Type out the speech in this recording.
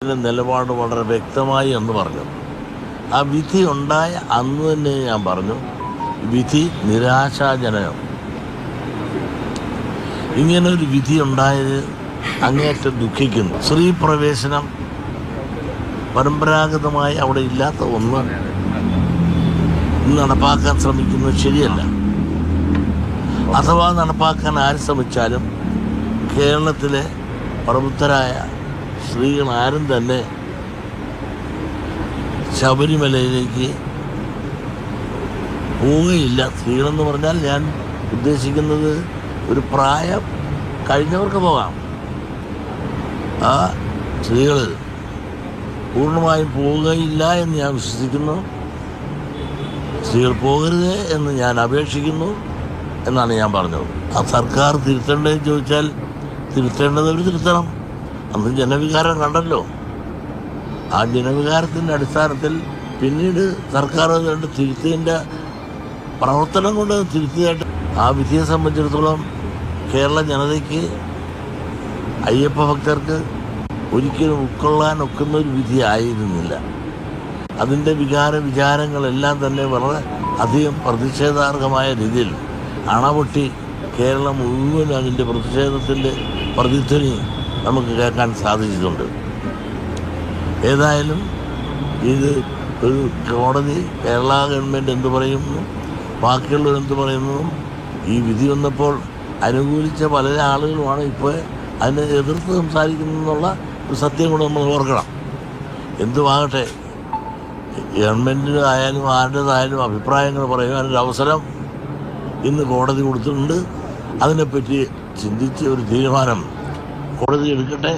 നിലപാട് വളരെ വ്യക്തമായി എന്ന് പറഞ്ഞു. ആ വിധി ഉണ്ടായ അന്ന് തന്നെ ഞാൻ പറഞ്ഞു, വിധി നിരാശാജനകം. ഇങ്ങനൊരു വിധി ഉണ്ടായത് അങ്ങേയറ്റം ദുഃഖിക്കുന്നു. സ്ത്രീ പ്രവേശനം പരമ്പരാഗതമായി അവിടെ ഇല്ലാത്ത ഒന്ന് നടപ്പാക്കാൻ ശ്രമിക്കുന്നത് ശരിയല്ല. അഥവാ നടപ്പാക്കാൻ ആര് ശ്രമിച്ചാലും കേരളത്തിലെ പ്രബുദ്ധരായ സ്ത്രീകൾ ആരും തന്നെ ശബരിമലയിലേക്ക് പോവുകയില്ല. സ്ത്രീകളെന്ന് പറഞ്ഞാൽ ഞാൻ ഉദ്ദേശിക്കുന്നത് ഒരു പ്രായം കഴിഞ്ഞവർക്ക് പോകാം. ആ സ്ത്രീകൾ പൂർണ്ണമായും പോവുകയില്ല എന്ന് ഞാൻ വിശ്വസിക്കുന്നു. സ്ത്രീകൾ പോകരുത് എന്ന് ഞാൻ അപേക്ഷിക്കുന്നു എന്നാണ് ഞാൻ പറഞ്ഞത്. ആ സർക്കാർ തിരുത്തേണ്ടതെന്ന് ചോദിച്ചാൽ തിരുത്തേണ്ടത് അവർ തിരുത്തണം. അന്ന് ജനവികാരം കണ്ടല്ലോ. ആ ജനവികാരത്തിൻ്റെ അടിസ്ഥാനത്തിൽ പിന്നീട് സർക്കാർ അതുകൊണ്ട് തിരുത്തിൻ്റെ പ്രവർത്തനം കൊണ്ട് തിരുത്തിയായിട്ട് ആ വിധിയെ സംബന്ധിച്ചിടത്തോളം കേരള ജനതയ്ക്ക്, അയ്യപ്പ ഭക്തർക്ക് ഒരിക്കലും ഉൾക്കൊള്ളാൻ ഒക്കുന്ന ഒരു വിധി ആയിരുന്നില്ല. അതിൻ്റെ വിചാരങ്ങളെല്ലാം തന്നെ വളരെ അധികം പ്രതിഷേധാർഹമായ രീതിയിൽ അണപൊട്ടി കേരളം മുഴുവൻ അതിൻ്റെ പ്രതിഷേധത്തിൻ്റെ പ്രതിധ്വനി നമുക്ക് കേൾക്കാൻ സാധിച്ചിട്ടുണ്ട്. ഏതായാലും ഇത് ഒരു കോടതി, കേരള ഗവൺമെൻറ് എന്ത് പറയുന്നു, ബാക്കിയുള്ളവർ എന്ത് പറയുന്നതും ഈ വിധി വന്നപ്പോൾ അനുകൂലിച്ച പല ആളുകളുമാണ് ഇപ്പോൾ അതിനെ എതിർത്ത് സംസാരിക്കുന്നതെന്നുള്ള ഒരു സത്യം കൂടെ നമ്മൾ ഓർക്കണം. എന്തുമാകട്ടെ, ഗവൺമെൻറ്റിനായാലും ആരുടേതായാലും അഭിപ്രായങ്ങൾ പറയുവാനൊരു അവസരം ഇന്ന് കോടതി കൊടുത്തിട്ടുണ്ട്. അതിനെപ്പറ്റി ചിന്തിച്ച് ഒരു തീരുമാനം കോടതി എടുക്കട്ടെ.